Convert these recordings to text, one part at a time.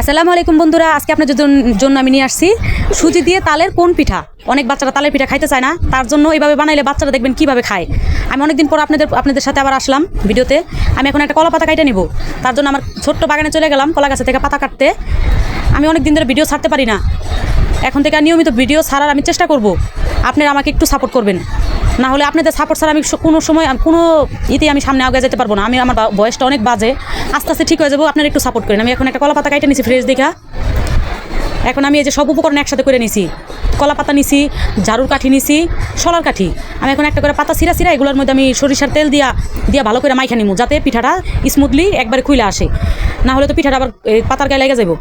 আসসালামু আলাইকুম বন্ধুরা, আজকে আপনাদের জন্য আমি নিয়ে আসছি সুজি দিয়ে তালের কোন পিঠা। অনেক বাচ্চারা তালের পিঠা খাইতে চায় না, তার জন্য এইভাবে বানাইলে বাচ্চারা দেখবেন কিভাবে খায়। আমি অনেকদিন পর আপনাদের সাথে আবার আসলাম ভিডিওতে। আমি এখন একটা কলা পাতা কাইটে নিব, তার জন্য আমার ছোট্ট বাগানে চলে গেলাম কলা গাছে থেকে পাতা কাটতে। আমি অনেক দিন ধরে ভিডিও ছাড়তে পারি না, এখন থেকে নিয়মিত ভিডিও ছাড়ার আমি চেষ্টা করব। আপনারা আমাকে একটু সাপোর্ট করবেন, না হলে আপনাদের সাপোর্ট ছাড়া আমি কোনো সময় কোনো ইতেই আমি সামনে আগে যেতে পারবো না। আমার বয়সটা অনেক বাজে, আস্তে আস্তে ঠিক হয়ে যাবো। আপনারা একটু সাপোর্ট করেন। আমি এখন একটা কলা পাতা কাইটে নিছি ফ্রেশ দেখা। এখন আমি এই যে সব উপকরণ একসাথে করে নিছি, কলা পাতা নিছি, ঝাড়ুর কাঠি নিছি, শলার কাঠি। আমি এখন একটা করে পাতা সিরা এগুলোর মধ্যে আমি সরিষার তেল দিয়া ভালো করে মাইখা নিমু, যাতে পিঠাটা স্মুথলি একবারে খুলে আসে। না হলে তো পিঠাটা আবার পাতার গায়ে লেগে যাবো।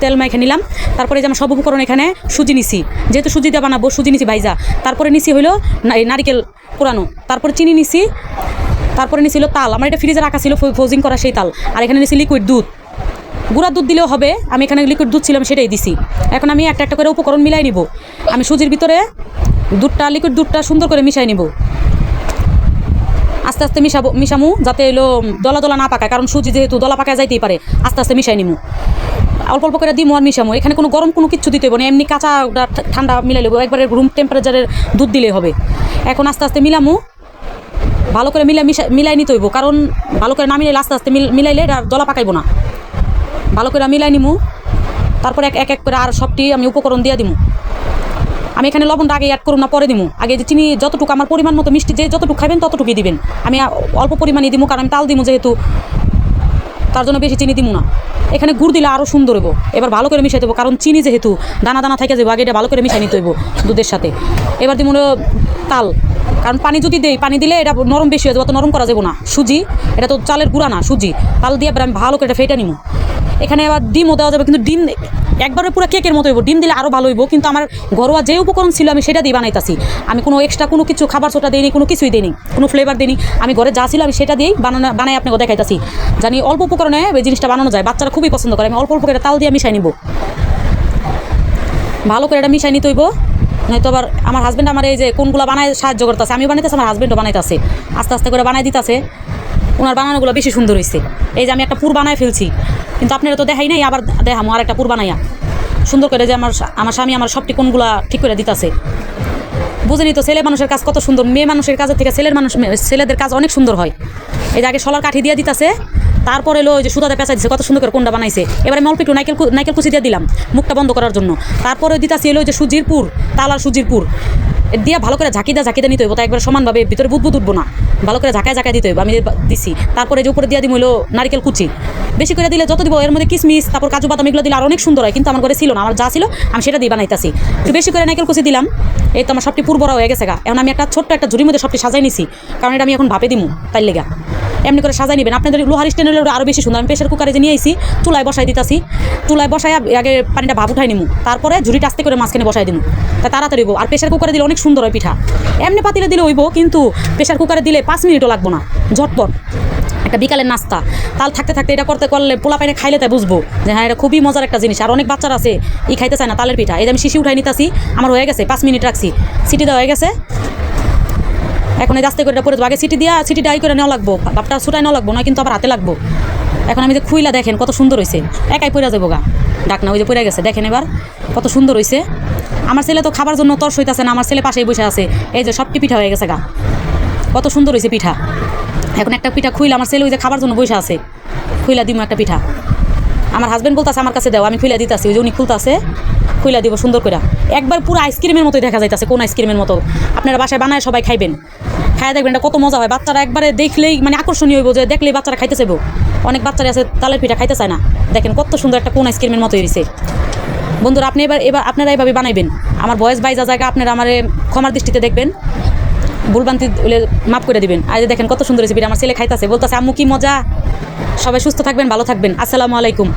তেল মাইখা নিলাম। তারপরে যে আমার সব উপকরণ এখানে সুজি নিছি, যেহেতু সুজি দিয়ে বানাবো সুজি নিছি ভাইজা। তারপরে নিছি হইলো নারিকেল কোরানো, তারপরে চিনি নিছি, তারপরে নিছিল তাল। আমার এটা ফ্রিজে রাখা ছিল ফ্রোজিং করা সেই তাল। আর এখানে নিছি লিকুইড দুধ, গুঁড়া দুধ দিলেও হবে, আমি এখানে লিকুইড দুধ ছিলাম সেটাই দিছি। এখন আমি একটা করে উপকরণ মিলাই নিব। আমি সুজির ভিতরে লিকুইড দুধটা সুন্দর করে মিশাই নিব। আস্তে আস্তে মিশামু, যাতে এলো দলা দলা না পাকায়, কারণ সুজি যেহেতু দলা পাকায় যাইতেই পারে। আস্তে আস্তে মিশাই নিমু, অল্প অল্প করে দিমু আর মিশামু। এখানে কোনো গরম কোনো কিছু দিতে হবে না, এমনি কাঁচা ঠান্ডা মিলাই নেবো, একবারে রুম টেম্পারেচারের দুধ দিলেই হবে। এখন আস্তে আস্তে মিলামু, ভালো করে মিলাই নিতে হইব, কারণ ভালো করে না মিলাইলে আস্তে আস্তে মিলাইলে এটা দলা পাকাইব না। ভালো করে মিলাই নিমু, তারপরে এক এক করে আর সবটি আমি উপকরণ দিয়ে দিমু। আমি এখানে লবণটা আগে অ্যাড করুন না, পরে দিমু। আগে যে চিনি যতটুকু আমার পরিমাণ মতো মিষ্টি যে যতটুকু খাবেন ততটুকুই দিবেন। আমি অল্প পরিমাণে দিমু, কারণ আমি তাল দিমু যেহেতু, তার জন্য বেশি চিনি দিমু না। এখানে গুড় দিলে আরও সুন্দর হইব। এবার ভালো করে মিশাই দেবো, কারণ চিনি যেহেতু দানা দানা থেকে যাবো, আগে এটা ভালো করে মিশাই নিতে হইব দুধের সাথে। এবার দিমু তাল, কারণ পানি যদি দেই, পানি দিলে এটা নরম বেশি হয়ে যাবে, অত নরম করা যাবো না। সুজি এটা তো চালের গুঁড়া না, সুজি। তাল দিয়ে এবার আমি ভালো করে এটা ফেটা নিমু। এখানে আবার ডিমও দেওয়া যাবে, কিন্তু ডিম একবারে পুরো কেকের মতো হইব। ডিম দিলে আরও ভালো হইব, কিন্তু আমার ঘরোয়া যে উপকরণ ছিল আমি সেটা দিয়ে বানাইতাছি। আমি কোনো এক্সট্রা কোনো কিছু খাবার ছোটা দিইনি, কোনো কিছুই দিইনি, কোনো ফ্লেভার দিইনি। আমি ঘরে যা ছিল আমি সেটা দিয়েই বানাই আপনাকে দেখাইতাছি। জানি অল্প উপকরণে এই জিনিসটা বানানো যায়, বাচ্চারা খুবই পছন্দ করে। আমি অল্প অল্প করে তাল দিয়ে মিশাই নিব, ভালো করে এটা মিশাই নিতে হইব। নয়তো আবার আমার হাজব্যান্ড আমার এই যে কোনগুলো বানায় সাহায্য করতেছে, আমি বানাইতেছি, আমার হাজব্যান্ডও বানাইতেছে, আস্তে আস্তে করে বানাই দিতেছে। ওনার বানানোগুলো বেশি সুন্দর হয়েছে। এই যে আমি একটা পুর বানায় ফেলছি, কিন্তু আপনারা তো দেখাই নাই, আবার দেখামো আর একটা পুর বানাইয়া সুন্দর করে। যে আমার স্বামী আমার সবটি কোনগুলা ঠিক করে দিতেছে। বুঝেনি তো ছেলে মানুষের কাজ কত সুন্দর, মেয়ে মানুষের কাজের থেকে ছেলেদের কাজ অনেক সুন্দর হয়। এই যে আগে শলার কাঠি দিয়ে দিতেছে, তারপরে এলো ওই যে সুতাতে পেঁচা দিচ্ছে, কত সুন্দর করে কোনটা বানাইছে। এবারে আমি অল্প একটু নাইকেল কুচি দিয়ে দিলাম মুখটা বন্ধ করার জন্য। তারপরে দিতেছি এলো যে সুজির পুর, তাল আর সুজির পুর দিয়ে ভালো করে ঝাঁকি নিতে হইব, তা একবার সমানভাবে ভিতরে বুদবুদ উঠবো না, ভালো করে ঝাঁকায় দিতে হইব। আমি দিছি, তারপরে যে উপরে দিয়ে দিব হলো নারিকেল কুচি। বেশি করে দিলে যত দিব, এর মধ্যে কিশমিশ তারপর কাজু বাদাম এগুলো দিলে আর অনেক সুন্দর হয়, কিন্তু আমার ঘরে ছিল না, আমার যা ছিল আমি সেটা দিয়ে বানাইতাছি। একটু বেশি করে নারিকেল কুচি দিলাম। এই তো আমার সবটি পুর বড়া হয়ে গেছে গা। এখন আমি একটা ছোট্ট একটা ঝুড়ির মধ্যে সবটি সাজাই নিছি, কারণ এটা আমি এখন ভাপে দিমু, তাই লেগা এমনি করে সাজাই নেবেন। আপনাদের লোহার স্ট্যান্ড হলে আরও বেশি সুন্দর। আমি প্রেশার কুকারে যে নিয়ে আইছি, চুলায় বসাই দিতাছি। চুলায় বসাই আগে পানিটা ভাপ উঠাই নিমু, তারপরে ঝুড়িটা আস্তে করে মাঝখানে বসাই দিমু, তাই তাড়াতাড়ি হইব। আর প্রেশার কুকারে দিলে অনেক সুন্দর হয় পিঠা। এমনি পাতিলে দিলে হইব, কিন্তু প্রেশার কুকারে দিলে 5 মিনিটও লাগবো না, ঝটপট একটা বিকালের নাস্তা। তাল থাকতে থাকতে এটা করলে পোলা পাইনে খাইলে তাই বুঝবো যে হ্যাঁ এটা খুবই মজার একটা জিনিস। আর অনেক বাচ্চারা আছে খাইতে চায় না তালের পিঠা। এই যে আমি শিশি উঠাই নিতাছি, আমার হয়ে গেছে, 5 মিনিট রাখছি, সিটি দেওয়া হয়ে গেছে। এখন এই আস্তে করে এটা পরে দেবো। আগে সিটিটা করে নেওয়া লাগবো, ভাবটা ছুটাই নেওয়া লাগবো না, কিন্তু আবার হাতে লাগবো। এখন আমি যে খুইলা দেখেন কত সুন্দর হয়েছে, একাই পড়ে যাবো গা ডাকনা, ওই যে পড়ে গেছে, দেখেন এবার কত সুন্দর হয়েছে। আমার ছেলে তো খাবার জন্য তর্স হইতেছে না, আমার ছেলে পাশেই বসে আছে। এই যে সবটি পিঠা হয়ে গেছে গা, কত সুন্দর হয়েছে পিঠা। এখন একটা পিঠা খুইলা আমার ছেলে ওই যে খাবার জন্য বসে আছে, খুইলা দিব একটা পিঠা। আমার হাজব্যান্ড বলতেছে আমার কাছে দেও, আমি খুইলা দিতেছি, ওই যে উনি খুলতেছে, খুইলা দিব সুন্দর করে। একবার পুরো আইসক্রিমের মতোই দেখা যাইতেছে, কোন আইসক্রিমের মতো। আপনারা বাসায় বানায় সবাই খাইবেন, খাইয়া দেখবেন এটা কত মজা হয়। বাচ্চারা একবারে দেখলেই মানে আকর্ষণীয় হইব, যে দেখলেই বাচ্চারা খাইতে চাইব। অনেক বাচ্চারা আছে তালের পিঠা খাইতে চায় না, দেখেন কত সুন্দর একটা কোন আইসক্রিমের মতো হয়েছে। বন্ধুরা আপনি এবার আপনারা এইভাবে বানাইবেন। আমার বয়স বাইজা জায়গা আপনারা আমার ক্ষমার দৃষ্টিতে দেখবেন, ভুলবান্তি মাফ করে দিবেন। আর দেখেন কত সুন্দর হয়েছে পিঠা। আমার ছেলে খাইতেছে, বলতেছে আম্মু কি মজা। সবাই সুস্থ থাকবেন, ভালো থাকবেন। আসসালামু আলাইকুম।